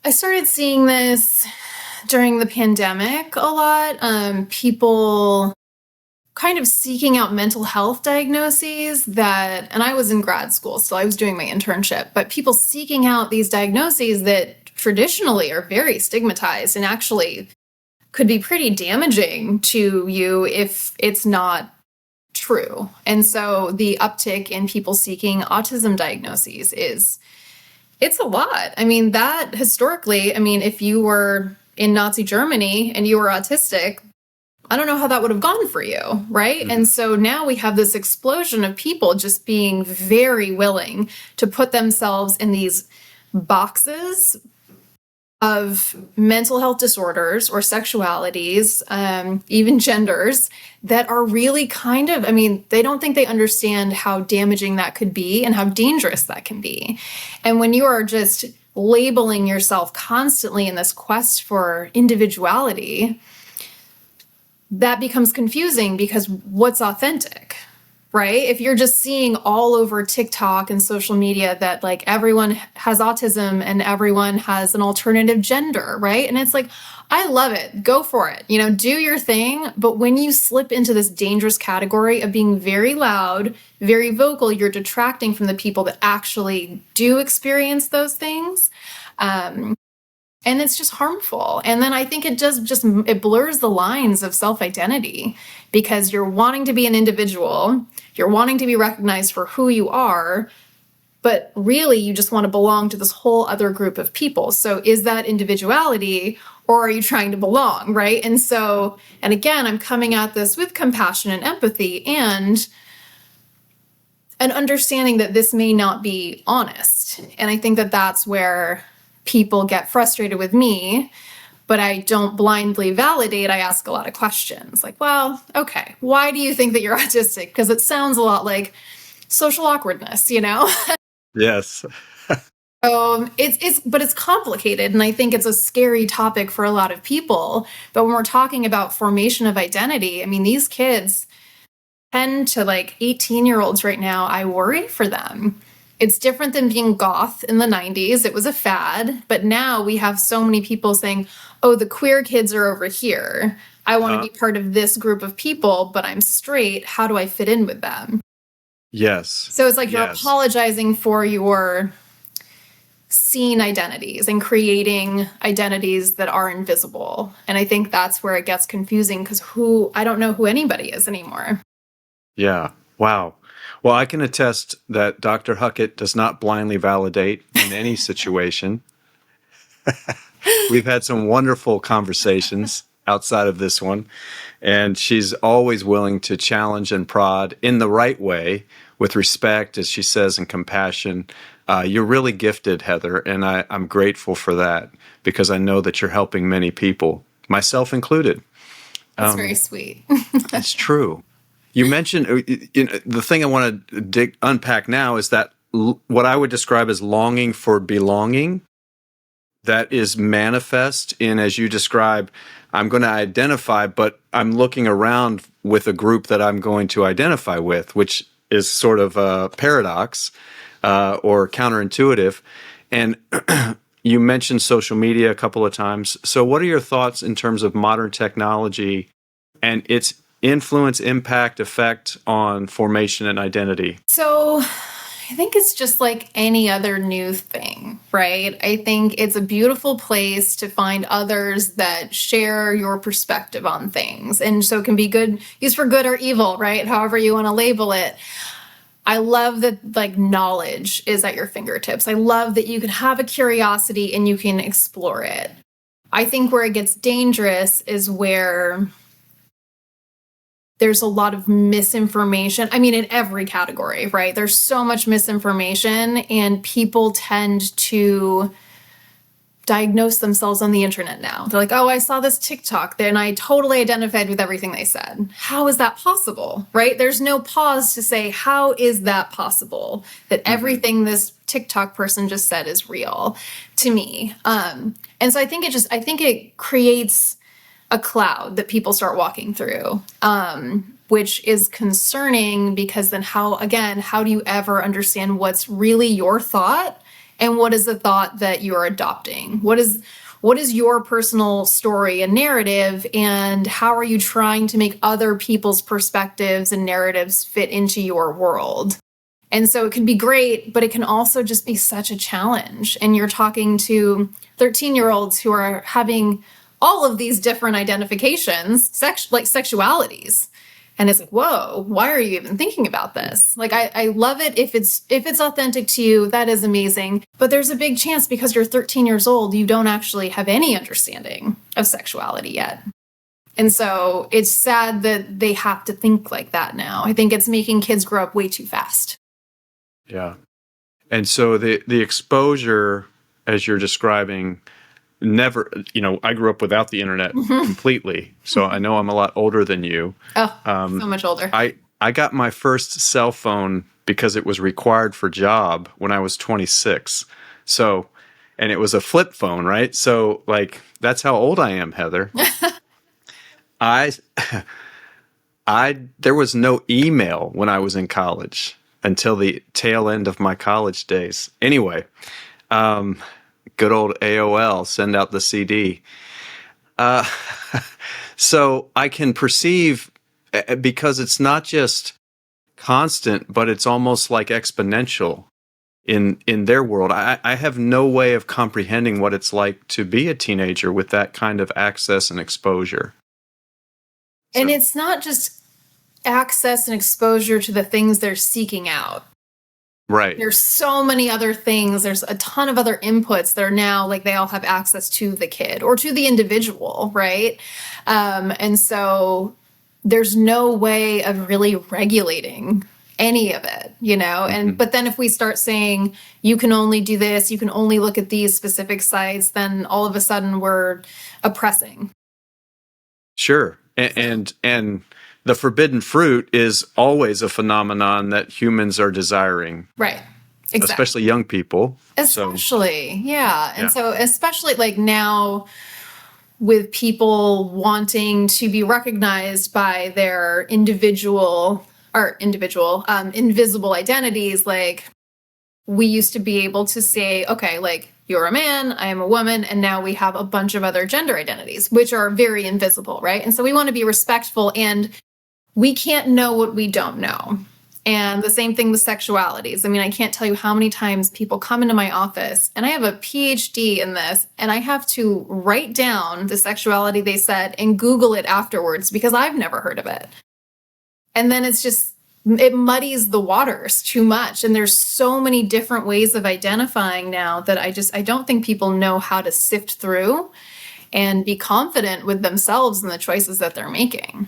I started seeing this during the pandemic a lot. People kind of seeking out mental health diagnoses and I was in grad school, so I was doing my internship, but people seeking out these diagnoses that traditionally are very stigmatized and actually could be pretty damaging to you if it's not true. And so the uptick in people seeking autism diagnoses it's a lot. I mean, that historically, if you were in Nazi Germany and you were autistic, I don't know how that would have gone for you, right? Mm-hmm. And so now we have this explosion of people just being very willing to put themselves in these boxes of mental health disorders or sexualities, even genders, that are really they don't think they understand how damaging that could be and how dangerous that can be. And when you are just labeling yourself constantly in this quest for individuality, that becomes confusing because what's authentic, right? If you're just seeing all over TikTok and social media that like everyone has autism and everyone has an alternative gender, right? And it's like, I love it. Go for it. Do your thing. But when you slip into this dangerous category of being very loud, very vocal, you're detracting from the people that actually do experience those things. And it's just harmful. And then I think it blurs the lines of self-identity because you're wanting to be an individual, you're wanting to be recognized for who you are, but really you just want to belong to this whole other group of people. So is that individuality or are you trying to belong, right? And again, I'm coming at this with compassion and empathy and an understanding that this may not be honest. And I think that that's where people get frustrated with me, but I don't blindly validate. I ask a lot of questions like, well, okay, why do you think that you're autistic? Because it sounds a lot like social awkwardness, Yes. But it's complicated. And I think it's a scary topic for a lot of people. But when we're talking about formation of identity, these kids 10 to 18-year-olds right now, I worry for them. It's different than being goth in the 90s. It was a fad. But now we have so many people saying, oh, the queer kids are over here. I want to be part of this group of people, but I'm straight. How do I fit in with them? Yes. So it's like you're apologizing for your seen identities and creating identities that are invisible. And I think that's where it gets confusing because I don't know who anybody is anymore. Yeah. Wow. Well, I can attest that Dr. Huckett does not blindly validate in any situation. We've had some wonderful conversations outside of this one, and she's always willing to challenge and prod in the right way with respect, as she says, and compassion. You're really gifted, Heather, and I'm grateful for that because I know that you're helping many people, myself included. That's very sweet. That's true. You mentioned the thing I want to unpack now is that what I would describe as longing for belonging that is manifest in, as you describe, I'm going to identify, but I'm looking around with a group that I'm going to identify with, which is sort of a paradox or counterintuitive. And you mentioned social media a couple of times. So what are your thoughts in terms of modern technology and its influence, impact, effect on formation and identity? So I think it's just like any other new thing, right? I think it's a beautiful place to find others that share your perspective on things. And so it can be good, used for good or evil, right? However you want to label it. I love that knowledge is at your fingertips. I love that you can have a curiosity and you can explore it. I think where it gets dangerous is where there's a lot of misinformation. In every category, right? There's so much misinformation and people tend to diagnose themselves on the internet now. They're like, oh, I saw this TikTok and I totally identified with everything they said. How is that possible, right? There's no pause to say, how is that possible that everything this TikTok person just said is real to me? And so I think it creates a cloud that people start walking through, which is concerning because then how do you ever understand what's really your thought And what is the thought that you're adopting? What is your personal story and narrative, and how are you trying to make other people's perspectives and narratives fit into your world? And so it can be great, but it can also just be such a challenge. And you're talking to 13-year-olds who are having all of these different identifications, like sexualities. And it's like, whoa, why are you even thinking about this? Like, I love it if it's authentic to you, that is amazing. But there's a big chance because you're 13 years old, you don't actually have any understanding of sexuality yet. And so it's sad that they have to think like that now. I think it's making kids grow up way too fast. Yeah. And so the exposure, as you're describing, never, I grew up without the internet completely. So I know I'm a lot older than you. Oh, so much older. I got my first cell phone because it was required for job when I was 26. So, and it was a flip phone, right? So like, that's how old I am, Heather. There was no email when I was in college until the tail end of my college days. Anyway, good old AOL, send out the CD. So I can perceive, because it's not just constant, but it's almost like exponential in their world. I have no way of comprehending what it's like to be a teenager with that kind of access and exposure. And it's not just access and exposure to the things they're seeking out. Right. There's so many other things. There's a ton of other inputs that are now like they all have access to the kid or to the individual, right? And so there's no way of really regulating any of it, And but then if we start saying you can only do this, you can only look at these specific sites, then all of a sudden we're oppressing. Sure. And the forbidden fruit is always a phenomenon that humans are desiring. Right. Exactly. Especially young people. Especially, yeah. And so especially like now with people wanting to be recognized by their invisible identities, like we used to be able to say, okay, like you're a man, I am a woman, and now we have a bunch of other gender identities, which are very invisible, right? And so we want to be respectful, and we can't know what we don't know. And the same thing with sexualities. I mean, I can't tell you how many times people come into my office, and I have a PhD in this, and I have to write down the sexuality they said and Google it afterwards because I've never heard of it. And then it muddies the waters too much. And there's so many different ways of identifying now that I don't think people know how to sift through and be confident with themselves and the choices that they're making.